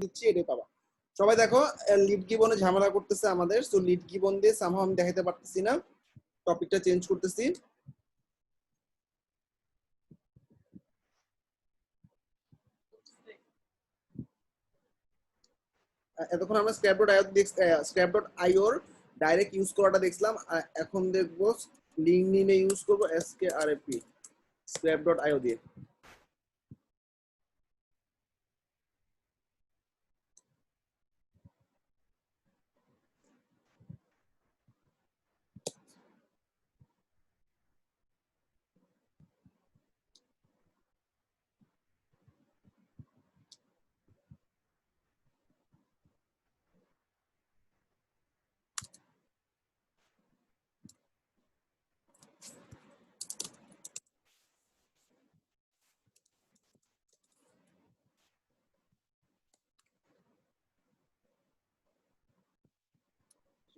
দিচ্ছি এটাই পাবা। সবাই দেখো লিড গিবনে ঝামেলা করতেছে আমাদের, সো লিড গিবন দিয়ে সামহাও আমি দেখাতে পারতেছি না, টপিকটা চেঞ্জ করতেছি। এতক্ষণ আমরা scrap.io এর ডাইরেক্ট ইউজ করাটা দেখলাম, এখন দেখবো লিঙ্কডইনে ইউজ করবো SKRAP scrap.io দিয়ে।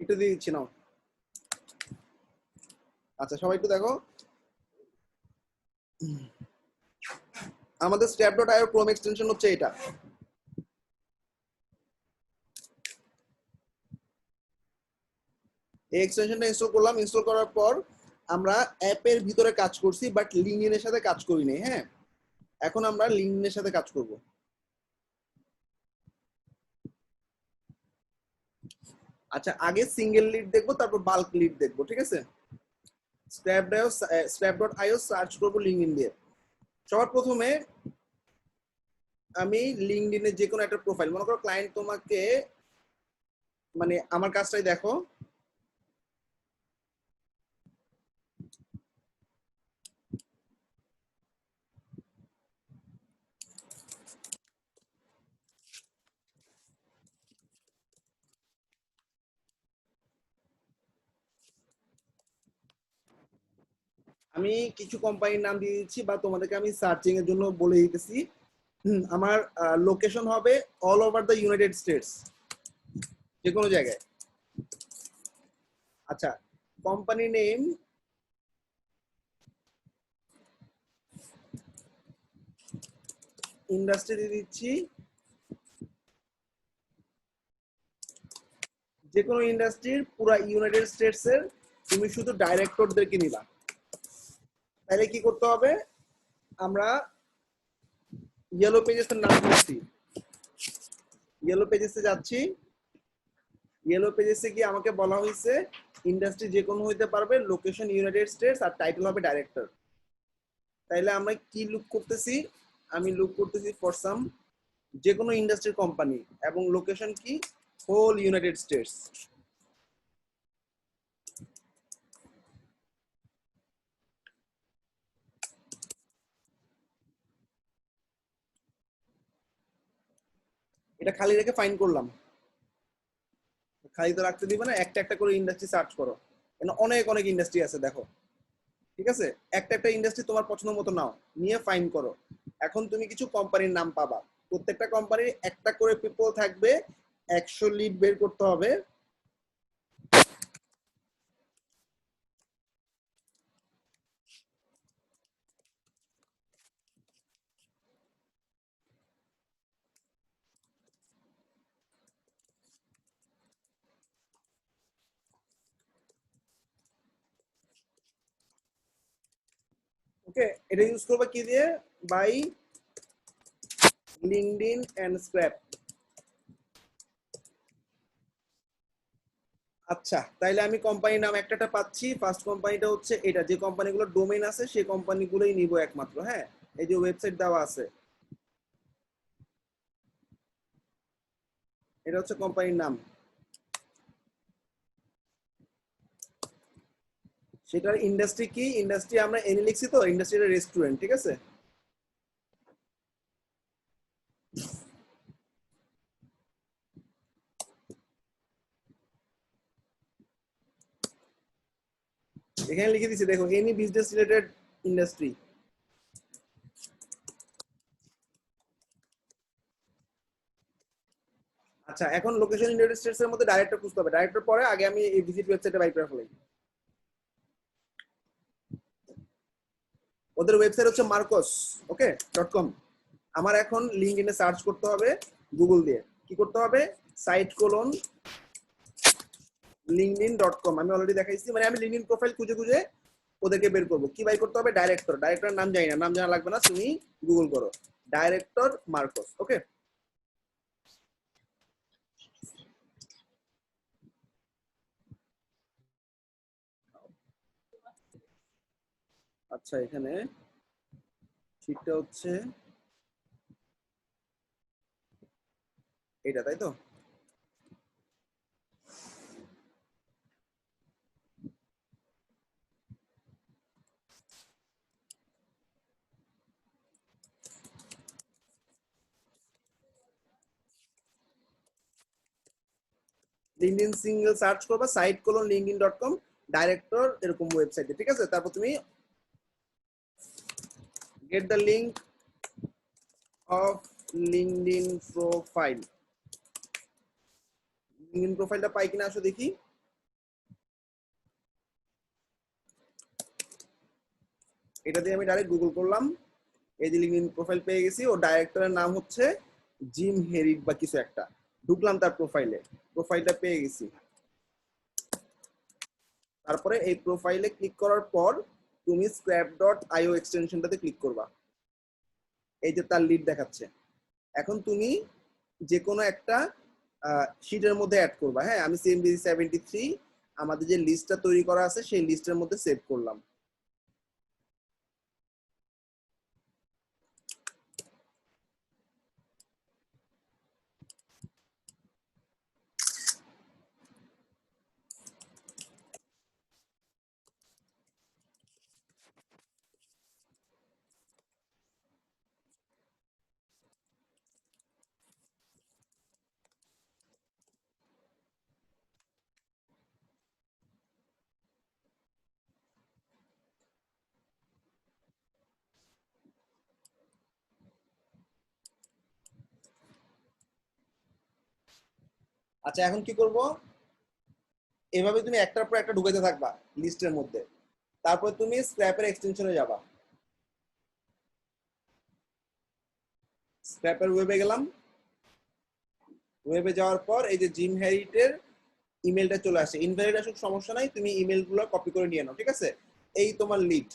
একটু দিয়ে দিচ্ছি নাও। আচ্ছা সবাই একটু দেখো, আমাদের scrap.io ক্রোম এক্সটেনশন হচ্ছে এটা। এই এক্সটেনশনটা ইনস্টল করলাম, ইনস্টল করার পর আমরা অ্যাপের ভিতরে কাজ করছি, বাট লিঙ্কডইনের সাথে কাজ করিনি। হ্যাঁ, এখন আমরা লিঙ্কডইনের সাথে কাজ করব। আচ্ছা আগে সিঙ্গেল লিড দেখবো, তারপর বাল্ক লিড দেখবো, ঠিক আছে? scrap.io সার্চ করবো লিঙ্কডইন দিয়ে। সবার প্রথমে আমি লিঙ্কডইনে যে কোনো একটা প্রোফাইল, মনে করো ক্লায়েন্ট তোমাকে, মানে আমার কাজটাই দেখো, আমি কিছু কোম্পানির নাম দিয়ে দিচ্ছি বা তোমাদেরকে আমি সার্চিং এর জন্য বলে দিতেছি। আমার লোকেশন হবে all over the United states, যে কোনো জায়গায়। আচ্ছা কোম্পানি নেম, ইন্ডাস্ট্রি দিয়ে দিচ্ছি, যে কোনো ইন্ডাস্ট্রির পুরা ইউনাইটেড স্টেটস এর, তুমি শুধু ডাইরেক্টরদেরকে নিবা। তাহলে কি করতে হবে, আমরা ইয়েলো পেজেস এর নাম দিচ্ছি, ইয়েলো পেজেসে যাচ্ছি। ইয়েলো পেজেসে গিয়ে আমাকে বলা হয়েছে ইন্ডাস্ট্রি যে কোনো হইতে পারবে, লোকেশন ইউনাইটেড স্টেটস, আর টাইটেল হবে ডাইরেক্টর। তাইলে আমরা কি লুক করতেছি, আমি লুক করতেছি ফর সাম যে কোনো ইন্ডাস্ট্রির কোম্পানি, এবং লোকেশন কি, হোল ইউনাইটেড স্টেটস। এটা খালি রেখে ফাইন করলাম, খালি তো রাখতে দিবে না, একটা একটা করে ইন্ডাস্ট্রি সার্চ করো, অনেক অনেক ইন্ডাস্ট্রি আছে দেখো, ঠিক আছে? একটা একটা ইন্ডাস্ট্রি তোমার পছন্দ মতো নাও, নিয়ে ফাইন করো। এখন তুমি কিছু কোম্পানির নাম পাবা, প্রত্যেকটা কোম্পানির একটা করে পিপল থাকবে, 100 লিড বের করতে হবে। ওকে, এটা ইউজ করবে কি দিয়ে, বাই লিঙ্কডইন এন্ড স্ক্র্যাপ। আচ্ছা তাইলে আমি কোম্পানির নাম একটা পাচ্ছি। ফার্স্ট কোম্পানিটা হচ্ছে এটা, যে কোম্পানিগুলো ডোমেইন আছে সেই কোম্পানিগুলোই নিব একমাত্র। হ্যাঁ, এই যে ওয়েবসাইট দেওয়া আছে, এটা হচ্ছে কোম্পানির নাম। সেটার ইন্ডাস্ট্রি কি, ইন্ডাস্ট্রি আমরা এনে লিখছি, তো ইন্ডাস্ট্রিটা রেস্টুরেন্ট, ঠিক আছে? এখানে লিখে দিচ্ছি দেখো, এনি বিজনেস রিলেটেড ইন্ডাস্ট্রি। আচ্ছা এখন লোকেশন ইউনাইটেড স্টেটস এর মধ্যে ডাইরেক্টর খুঁজতে হবে, ডাইরেক্টর পরে আগে আমি এই ভিজিট ওয়েবসাইটে বাইর করে ফেলাই। ওদের ওয়েবসাইট হচ্ছে মার্কস, ওকে .com। আমার এখন লিঙ্কডইনে সার্চ করতে হবে গুগল দিয়ে কি করতে হবে, site:linkedin.com আমি অলরেডি দেখাইছি, মানে আমি লিঙ্কডইন প্রোফাইল খুঁজে খুঁজে ওদেরকে বের করবো। কি বাই করতে হবে, ডাইরেক্টরের নাম জানি না, নাম জানা লাগবে না, তুমি গুগল করো ডাইরেক্টর মার্কস। ওকে, আচ্ছা এখানে ঠিকটা হচ্ছে এটা, তাই তো? লিঙ্কডইন সিঙ্গেল সার্চ করবা site:linkedin.com ডাইরেক্টর এরকম ওয়েবসাইটে, ঠিক আছে? তারপর তুমি get the link of LinkedIn profile, LinkedIn প্রোফাইলটা পাই কিনা আসো দেখি। এটা দিয়ে আমি ডাইরেক্ট গুগল করলাম, এই যে লিঙ্কডইন প্রোফাইল পেয়ে গেছি। ও ডাইরেক্টরের নাম হচ্ছে জিম হেরিট বা কিছু একটা, ঢুকলাম তার প্রোফাইলটা পেয়ে গেছি। তারপরে এই প্রোফাইলে ক্লিক করার পর তুমি scrap.io এক্সটেনশনটাতে ক্লিক করবা। এই যে তার লিড দেখাচ্ছে। এখন তুমি যে কোনো একটা শিটের মধ্যে অ্যাড করবা। হ্যাঁ, আমি CMDC73 আমাদের যে লিস্টটা তৈরি করা আছে সেই লিস্টের মধ্যে সেভ করলাম। আচ্ছা এখন কি করব, এভাবে তুমি একটার পর একটা ঢুকাইতে থাকবা লিস্টের মধ্যে। তারপর তুমি স্ক্র্যাপের এক্সটেনশনে যাবা। স্ক্র্যাপের ওয়েবে গেলাম, ওয়েবে যাওয়ার পর এই যে জিম হ্যারিটের ইমেলটা চলে আসে। ইনভ্যালিড আসুক সমস্যা নাই, তুমি ইমেলগুলো কপি করে নিয়ে নাও, ঠিক আছে? এই তোমার লিড।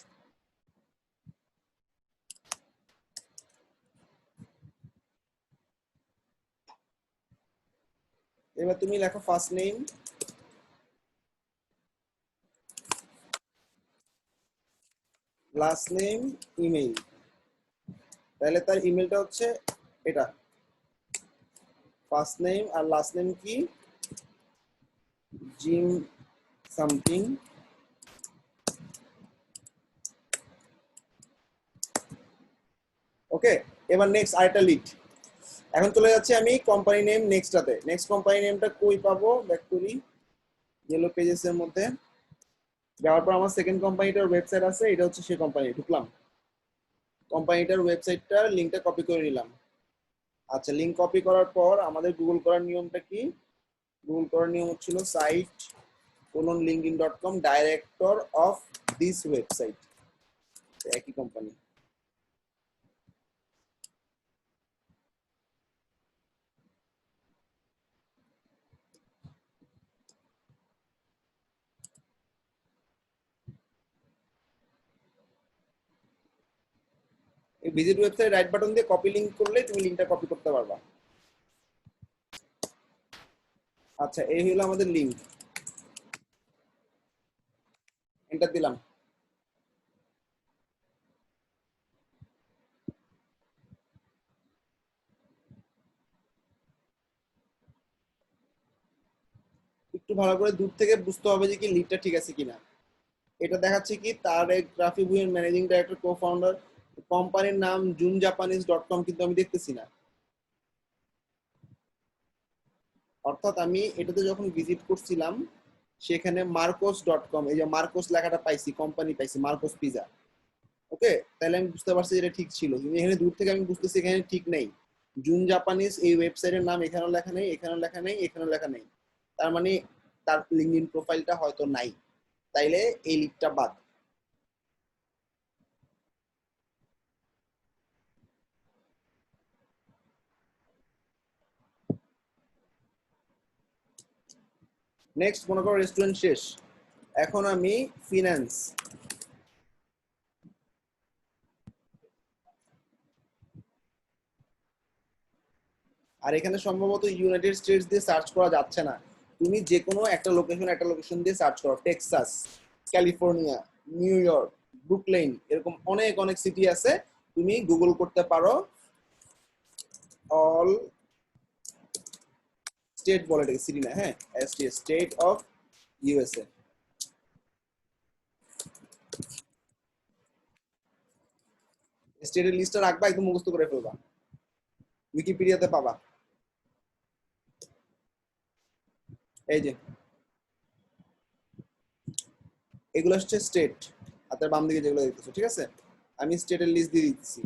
এবার তুমি লেখো first name, last name, email. তাহলে তার ইমেলটা হচ্ছে এটা, ফার্স্ট নেম আর লাস্ট নেম কি, জিম সামথিং। ওকে, এবার নেক্সট আরেকটা লিড। এখন চলে যাচ্ছি আমি কোম্পানি নেম নেক্সটটাতে। নেক্সট কোম্পানি নেমটা কই পাবো, ব্যাক করি ইয়েলো পেজেস এর মধ্যে। যাওয়ার পর আমার সেকেন্ড কোম্পানিটার ওয়েবসাইট আছে, এটা হচ্ছে সেই কোম্পানি। ঢুকলাম, কোম্পানিটার ওয়েবসাইটটার লিঙ্কটা কপি করে নিলাম। আচ্ছা, লিঙ্ক কপি করার পর আমাদের গুগল করার নিয়মটা কি? গুগল করার নিয়ম হচ্ছিল site:linkedin.com director of this website, একই কোম্পানি। এই ভিজিট ওয়েবসাইট রাইট বাটন দিয়ে কপি লিংক করলে তুমি লিংকটা কপি করতে পারবা। আচ্ছা, এই হলো আমাদের লিংক, এন্টার দিলাম। একটু ভালো করে দূর থেকে বুঝতে হবে যে কি লিডটা ঠিক আছে কিনা। এটা দেখাচ্ছে কি তারেক রাফি ভুঁইয়ার ম্যানেজিং ডাইরেক্টর কো ফাউন্ডার, কোম্পানির নাম junjapanese.com, কিন্তু আমি দেখতেছি না। অর্থাৎ আমি এটাতে যখন ভিজিট করছিলাম সেখানে মার্কোস.com, এই যে মার্কোস লেখাটা পাইছি, কোম্পানি পাইছি মার্কোস পিজা। ওকে, তাহলে আমি বুঝতে পারছি এটা ঠিক ছিল। কিন্তু এখানে দূর থেকে আমি বুঝতেছি এখানে ঠিক নেই। জুন জাপানিজ এই ওয়েবসাইটের নাম এখানেও লেখা নেই, এখানেও লেখা নেই, এখানেও লেখা নেই। তার মানে তার লিঙ্কডইন প্রোফাইলটা হয়তো নাই, তাইলে এই লিডটা বাদ। নেক্সট মনে করো রেস্টুরেন্ট শেষ, এখন আমি ফিনান্স, আর এখানে সম্ভবত ইউনাইটেড স্টেটস দিয়ে সার্চ করা যাচ্ছে না, তুমি যে কোনো একটা লোকেশন দিয়ে সার্চ করো, Texas, California, new York, Brooklyn, এরকম অনেক অনেক সিটি আছে, তুমি গুগল করতে পারো অল স্টেট, বলে এটাকে সিটি না, হ্যাঁ, স্টেট অফ ইউএসএ। স্টেটের লিস্টটা রাখবা, একদম মুখস্থ করে ফেলবা, উইকিপিডিয়াতে পাবা। এই যে এগুলো হচ্ছে স্টেট, হাতের বাম দিকে যেগুলো দেখতেছো, ঠিক আছে, আমি স্টেটের লিস্ট দিয়ে দিচ্ছি।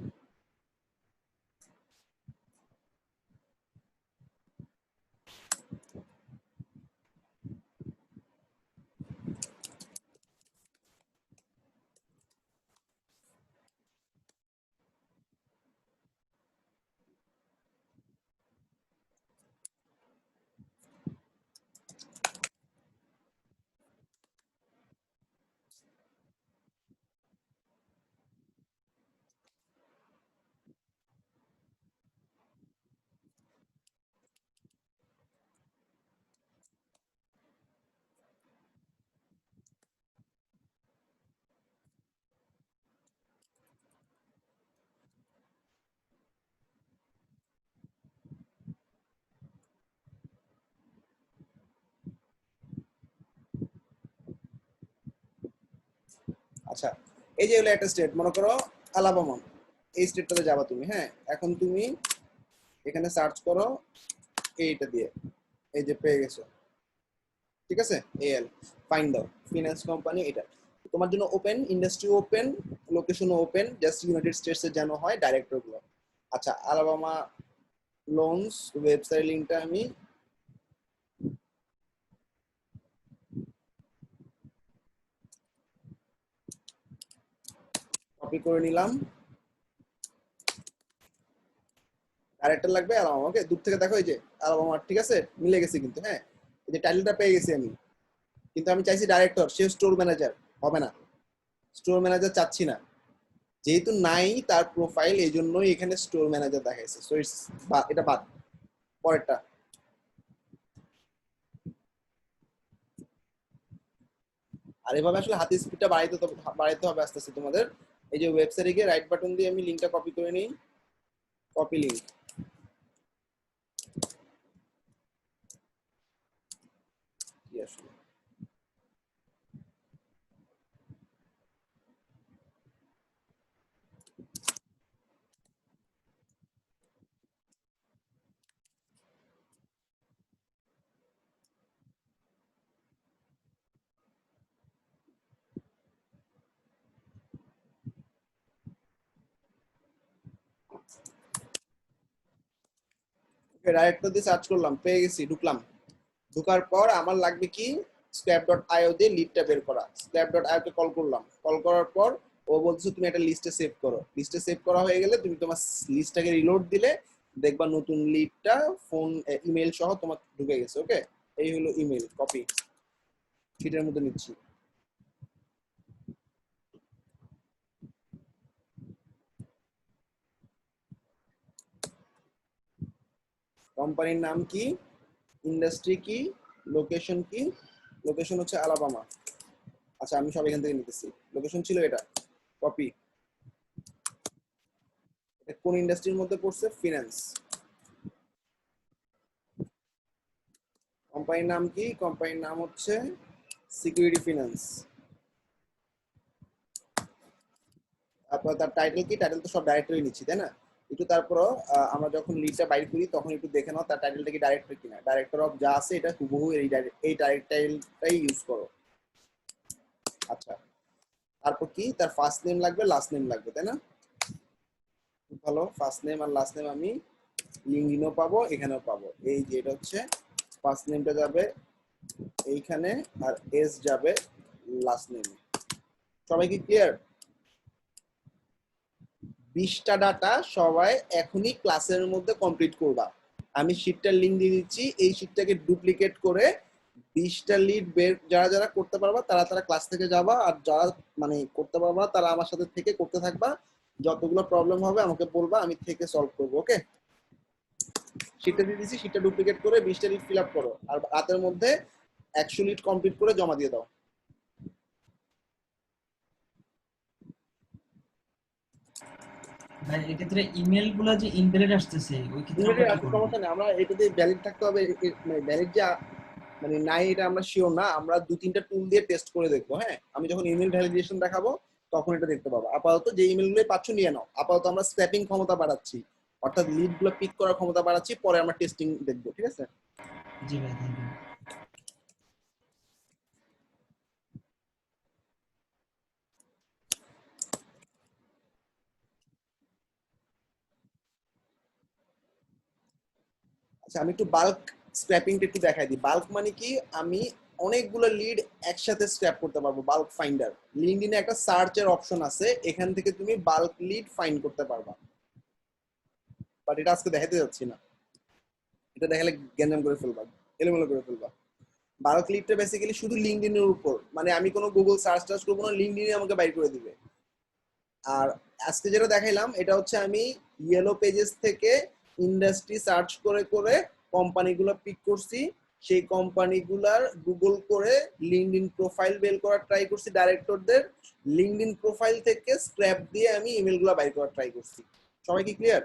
আচ্ছা, এই যে হলো একটা স্টেট, মনে করো আলাবামা, এই স্টেটটাতে যাবা তুমি, হ্যাঁ, এখন তুমি এখানে সার্চ করো এইটা দিয়ে, এই যে পেয়ে গেছো, ঠিক আছে, এএল, ফাইন্ড দাও, ফিনান্স কোম্পানি, এটা তোমার জন্য open, industry open, location open, just United states এর যেন হয় ডাইরেক্টর গুলো। আচ্ছা, আলাবামা লোনস ওয়েবসাইট লিংকটা আমি কপি করে নিলাম, ডাইরেক্টর লাগবে আলাবামা, ওকে, দূর থেকে দেখো, এই যে আলাবামা, ঠিক আছে, মিলে গেছে কিন্তু, হ্যাঁ, এই যে টাইটেলটা পেয়ে গেছি আমি, কিন্তু আমি চাইছি ডাইরেক্টর, সে স্টোর ম্যানেজার, হবে না, স্টোর ম্যানেজার চাচ্ছি না, যেহেতু নাই তার প্রোফাইল, এই জন্যই এখানে স্টোর ম্যানেজার দেখাইছে, সো ইটস, এটা বাদ, পরেরটা। আর এভাবে আসলে হাতের স্পিডটা বাড়াইতে হবে আস্তে আস্তে তোমাদের। এই যে ওয়েবসাইটে গিয়ে রাইট বাটন দিয়ে আমি লিংকটা কপি করে নিই, কপি লিংক, কি আসলে ডাইরেক্টর দিয়ে সার্চ করলাম, পেয়ে গেছি, ঢুকলাম, ঢুকার পর আমার লাগবে কি, স্ক্র্যাপ ডট আইও দিয়ে লিডটা বের করা, স্ক্র্যাপ ডট আইও কে কল করলাম, কল করার পর ও বলছে তুমি একটা লিস্টে সেভ করো, লিস্টে সেভ করা হয়ে গেলে তুমি তোমার লিস্টটাকে রিলোড দিলে দেখবা নতুন লিডটা ফোন, ইমেল সহ তোমার ঢুকে গেছে, ওকে, এই হলো ইমেল, কপি, শিটের মধ্যে নিচ্ছি। কোম্পানির নাম কি, ইন্ডাস্ট্রি কি, লোকেশন কি, লোকেশন হচ্ছে আলাবামা, আচ্ছা আমি সব এখান থেকে নিতেছি, লোকেশন ছিল এটা, কপি, এটা কোন ইন্ডাস্ট্রির মধ্যে পড়ছে, ফিনান্স, কোম্পানির নাম কি, কোম্পানির নাম হচ্ছে সিকিউরিটি ফিনান্স, তারপর তার টাইটেল কি, টাইটেল তো সব ডাইরেক্টরি নিচ্ছি তাই না, একটু তারপরও আমরা যখন লিডটা বাইর করি তখন একটু দেখে নাও তার টাইটেলটা কি ডাইরেক্টর কিনা, ডাইরেক্টর অফ যা আছে এটা হুবহু এই টাইটেলটাই ইউজ করো। আচ্ছা, তারপর কি, তার ফার্স্ট নেম লাগবে, লাস্ট নেম লাগবে, তাই না, খুব ভালো, ফার্স্ট নেম আর লাস্ট নেম আমি লিঙ্কডিনও পাবো, এখানেও পাবো, এই যে এটা হচ্ছে ফার্স্ট নেমটা যাবে এইখানে, আর এস যাবে লাস্ট নেমে, সবাই কি ক্লিয়ার? 20টা ডাটা সবাই এখনই ক্লাসের মধ্যে কমপ্লিট করবা, আমি শিটটার লিংক দিয়ে দিচ্ছি, এই শিটটাকে ডুপ্লিকেট করে 20টা লিড বের যারা যারা করতে পারবা তারা তারা ক্লাস থেকে যাবা, আর যারা মানে করতে পারবা তারা আমার সাথে থেকে করতে থাকবা। যতগুলো প্রবলেম হবে আমাকে বলবা, আমি থেকে সলভ করবো। ওকে, শীটটা দিয়ে দিচ্ছি, শীটটা ডুপ্লিকেট করে 20টা লিড ফিল আপ করো, আর রাতের মধ্যে 100 লিড কমপ্লিট করে জমা দিয়ে দাও। ভাই এক্ষেত্রে ইমেল গুলা যে ইনভ্যালিড আসতেছে ওই ক্ষেত্রে আমরা ইমেলের কি আসলে করব? সমস্যা নেই, আমরা এটা দিয়ে ভ্যালিড থাকতে হবে, মানে ভ্যালিড যে মানে নাই এটা আমরা শিওর না, আমরা 2-3টা টুল দিয়ে টেস্ট করে দেখবো। হ্যাঁ, আমি যখন ইমেল ভ্যালিডেশন দেখাবো তখন এটা দেখতে পাবো। আপাতত যে ইমেলগুলো পাচ্ছ নিয়ে নাও। আপাতত আমরা স্ক্র্যাপিং ক্ষমতা বাড়াচ্ছি, অর্থাৎ লিড গুলো পিক করার ক্ষমতা বাড়াচ্ছি, পরে আমরা টেস্টিং দেখবো। ঠিক আছে? জি ভাই, থ্যাংক ইউ। আচ্ছা, আমি একটু বাল্ক স্ক্র্যাপিংটা একটু দেখাই দিই। বাল্ক মানে কি, আমি অনেকগুলো লিড একসাথে স্ক্র্যাপ করতে পারবো। বাল্ক ফাইন্ডার, লিঙ্কডইনে একটা সার্চের অপশন আছে, এখান থেকে তুমি বাল্ক লিড ফাইন্ড করতে পারবা। বাট এটা আজকে দেখাতে যাচ্ছি না, এটা দেখালে গ্যাঞ্জাম করে ফেলবা, এলোমেলো করে ফেলবা। বাল্ক লিডটা বেসিক্যালি শুধু লিঙ্কডইনের উপর, মানে আমি কোনো গুগল সার্চ টার্চ করবো না, লিঙ্কডইনে আমাকে বাইর করে দিবে। আর আজকে যেটা দেখাইলাম এটা হচ্ছে আমি ইয়েলো পেজেস থেকে ইন্ডাস্ট্রি সার্চ করে করে কোম্পানিগুলো পিক করছি, সেই কোম্পানিগুলার গুগল করে লিঙ্কডইন প্রোফাইল বের করার ট্রাই করছি ডাইরেক্টরদের, লিঙ্কডইন প্রোফাইল থেকে স্ক্র্যাপ দিয়ে আমি ইমেলগুলো বাইর করার ট্রাই করছি। সবাই কি ক্লিয়ার?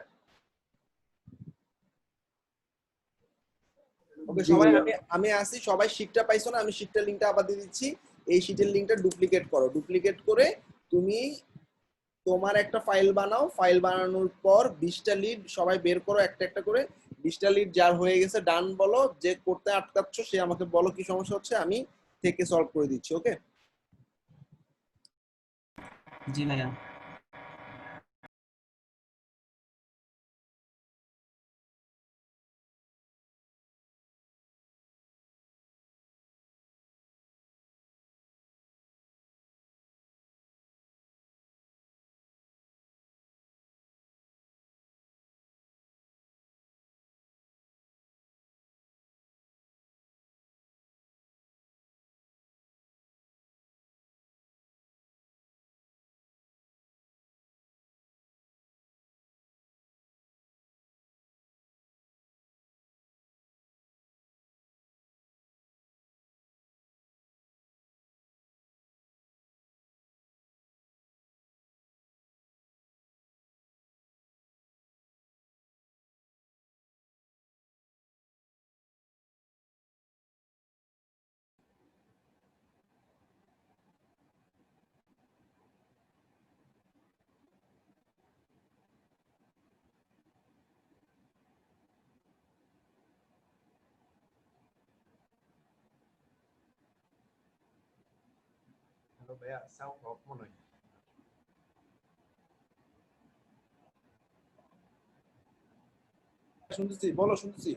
ওকে জি সবাই, ভাইয়া। আমি আসি, সবাই শিটটা পাইছো না? আমি শিটটার লিঙ্কটা আবার দিয়ে দিচ্ছি। এই শিটের লিঙ্কটা ডুপ্লিকেট করো, ডুপ্লিকেট করে তুমি তোমার একটা ফাইল বানাও। ফাইল বানানোর পর 20টা লিড সবাই বের করো একটা একটা করে। 20টা লিড যার হয়ে গেছে ডান বলো, যে করতে আটকাচ্ছ সে আমাকে বলো কি সমস্যা হচ্ছে, আমি থেকে সলভ করে দিচ্ছি। ওকে, জি ভাইয়া। হ্যালো ভাইয়া, সাউন্ড অফ মনে হয়। শুনতেছি, বলো শুনতেছি।